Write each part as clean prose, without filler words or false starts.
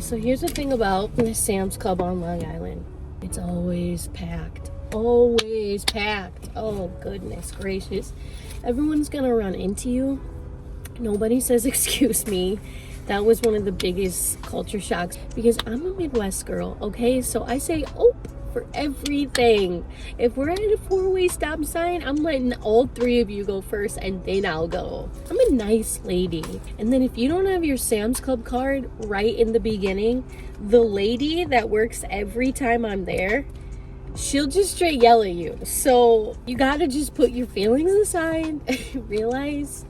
So here's the thing about the Sam's Club on Long Island. It's always packed. Always packed. Oh, goodness gracious. Everyone's gonna run into you. Nobody says excuse me. That was one of the biggest culture shocks because I'm a Midwest girl, okay? So I say oh for everything. If we're at a four-way stop sign, I'm letting all three of you go first and then I'll go. I'm a nice lady. And then if you don't have your Sam's Club card right in the beginning, the lady that works every time I'm there, she'll just straight yell at you. So you gotta just put your feelings aside, realize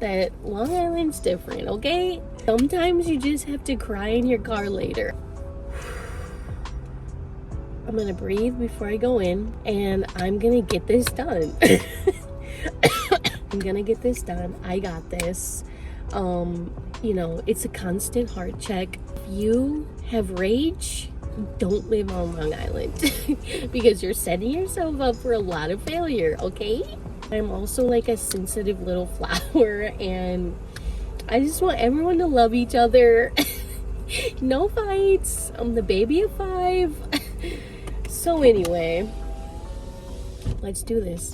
that Long Island's different, okay? Sometimes you just have to cry in your car later. I'm gonna breathe before I go in, and I'm gonna get this done. I'm gonna get this done. I got this. You know, it's a constant heart check. If you have rage, don't live on Long Island because you're setting yourself up for a lot of failure, okay? I'm also like a sensitive little flower, and I just want everyone to love each other. No fights. I'm the baby of 5. So anyway, let's do this.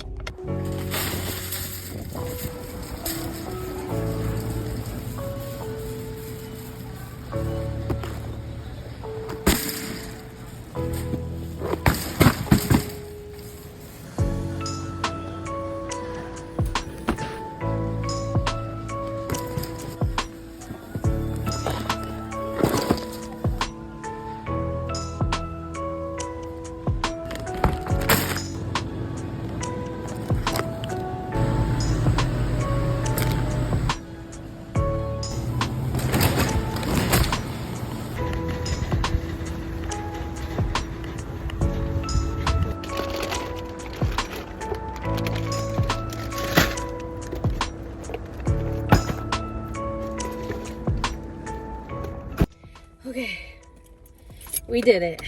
Okay, we did it.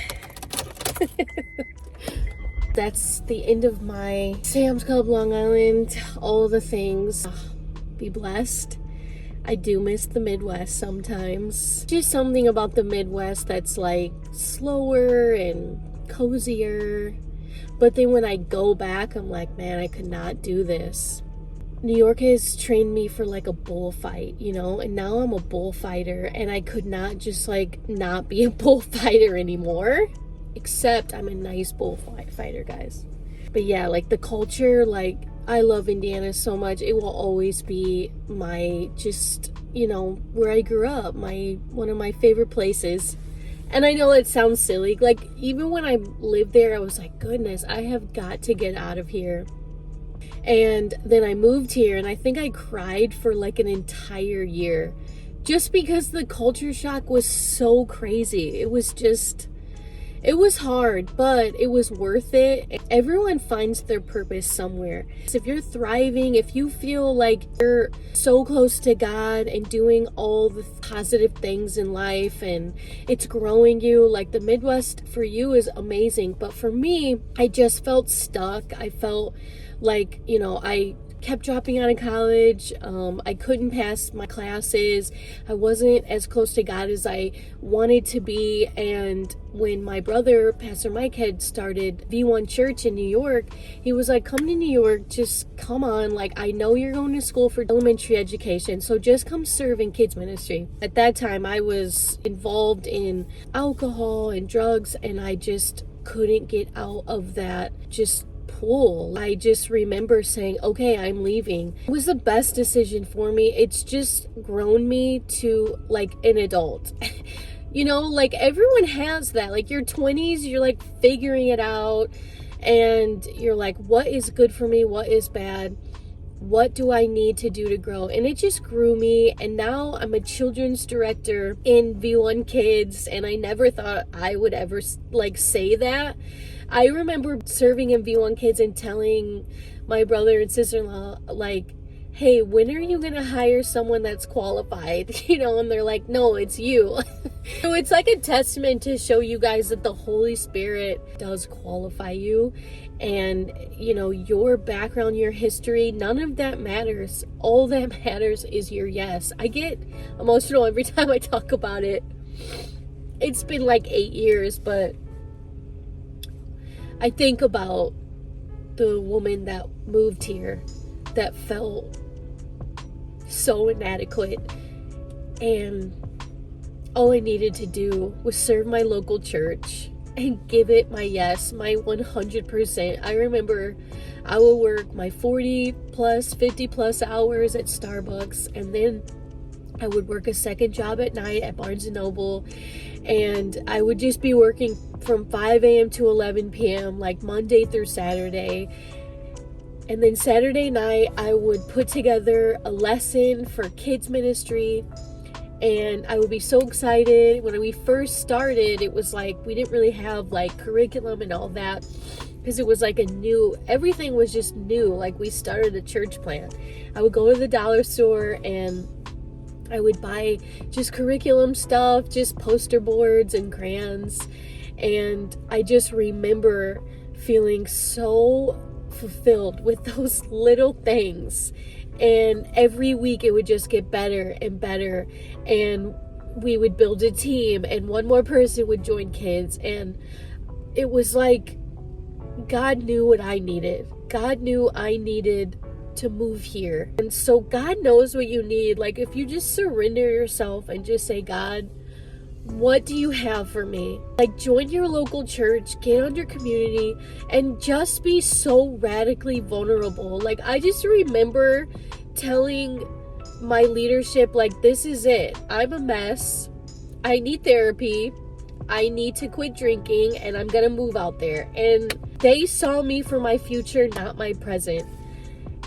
That's the end of my Sam's Club Long Island, all the things. Be blessed. I do miss the Midwest sometimes. Just something about the Midwest that's like slower and cozier. But then when I go back, I'm like, man, I could not do this. New York has trained me for like a bullfight, you know, and now I'm a bullfighter, and I could not just like not be a bullfighter anymore, except I'm a nice bullfighter, guys. But yeah, like the culture, like I love Indiana so much. It will always be my, just, you know, where I grew up, one of my favorite places. And I know it sounds silly, like even when I lived there, I was like, goodness, I have got to get out of here. And then I moved here, and I think I cried for like an entire year just because the culture shock was so crazy. It was hard, but it was worth it. Everyone finds their purpose somewhere. So if you're thriving, if you feel like you're so close to God and doing all the positive things in life and it's growing you, like the Midwest for you is amazing. But for me, I just felt stuck. I felt like, you know, I kept dropping out of college. I couldn't pass my classes. I wasn't as close to God as I wanted to be. And when my brother, Pastor Mike, had started V1 Church in New York, he was like, come to New York, just come on. Like, I know you're going to school for elementary education, so just come serve in kids ministry. At that time, I was involved in alcohol and drugs, and I just couldn't get out of that pool. I just remember saying, okay, I'm leaving. It was the best decision for me. It's just grown me to like an adult. You know, like everyone has that. Like your 20s, you're like figuring it out, and you're like, what is good for me? What is bad? What do I need to do to grow? And it just grew me. And now I'm a children's director in V1 Kids, and I never thought I would ever like say that. I remember serving in V1 Kids and telling my brother and sister-in-law, like, hey, when are you going to hire someone that's qualified? You know, and they're like, no, it's you. So it's like a testament to show you guys that the Holy Spirit does qualify you. And, you know, your background, your history, none of that matters. All that matters is your yes. I get emotional every time I talk about it. it's been like 8 years, but I think about the woman that moved here that felt so inadequate, and all I needed to do was serve my local church and give it my yes, my 100%. I remember I would work my 40 plus, 50 plus hours at Starbucks, and then I would work a second job at night at Barnes & Noble, and I would just be working from 5 a.m. to 11 p.m. like Monday through Saturday. And then Saturday night, I would put together a lesson for kids ministry, and I would be so excited. When we first started, it was like we didn't really have like curriculum and all that, because it was like everything was just new. Like, we started a church plant. I would go to the dollar store and I would buy just curriculum stuff, just poster boards and crayons. And I just remember feeling so fulfilled with those little things. And every week it would just get better and better. And we would build a team, and one more person would join kids. And it was like God knew what I needed. God knew I needed to move here. And so God knows what you need. Like, if you just surrender yourself and just say, God, what do you have for me? Like, join your local church, get on your community, and just be so radically vulnerable. Like, I just remember telling my leadership, like, this is it. I'm a mess. I need therapy. I need to quit drinking, and I'm gonna move out there. And they saw me for my future, not my present.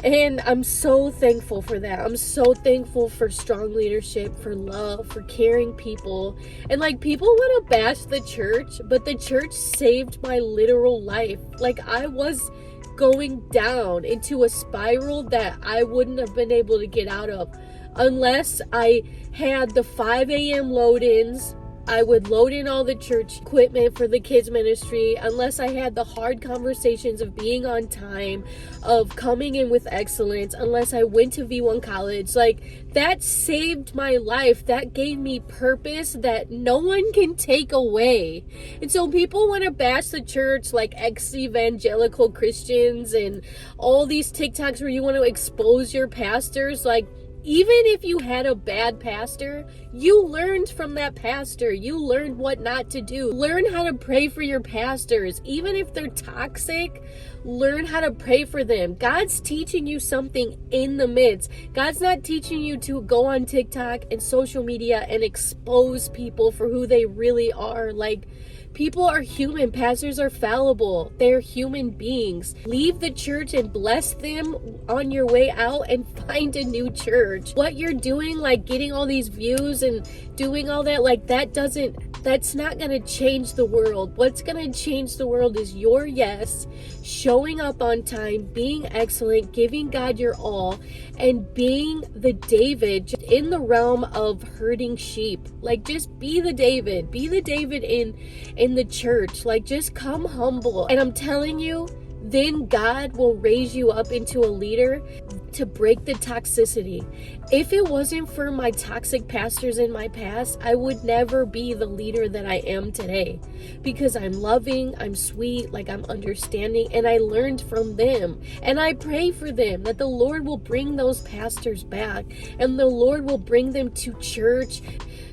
And I'm so thankful for that. I'm so thankful for strong leadership, for love, for caring people. And like, people want to bash the church, but the church saved my literal life. Like, I was going down into a spiral that I wouldn't have been able to get out of unless I had the 5 a.m. load-ins. I would load in all the church equipment for the kids ministry, unless I had the hard conversations of being on time, of coming in with excellence, unless I went to V1 college. Like, that saved my life. That gave me purpose that no one can take away. And so people want to bash the church, like ex-evangelical Christians and all these TikToks where you want to expose your pastors. Like, even if you had a bad pastor, you learned from that pastor. You learned what not to do. Learn how to pray for your pastors. Even if they're toxic, learn how to pray for them. God's teaching you something in the midst. God's not teaching you to go on TikTok and social media and expose people for who they really are. Like, people are human. Pastors are fallible. They're human beings. Leave the church and bless them on your way out and find a new church. What you're doing, like getting all these views and doing all that, like that's not going to change the world. What's going to change the world is your yes, showing up on time, being excellent, giving God your all, and being the David in the realm of herding sheep. Like, just be the David. Be the David in the church. Like, just come humble. And I'm telling you, then God will raise you up into a leader to break the toxicity. If it wasn't for my toxic pastors in my past, I would never be the leader that I am today, because I'm loving, I'm sweet, like I'm understanding, and I learned from them. And I pray for them that the Lord will bring those pastors back, and the Lord will bring them to church.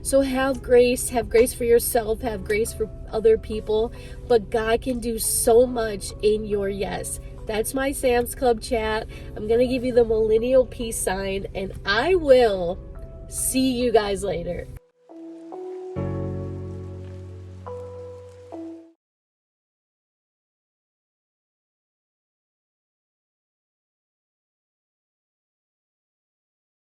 So have grace for yourself, have grace for other people, but God can do so much in your yes. That's my Sam's Club chat. I'm going to give you the millennial peace sign, and I will see you guys later.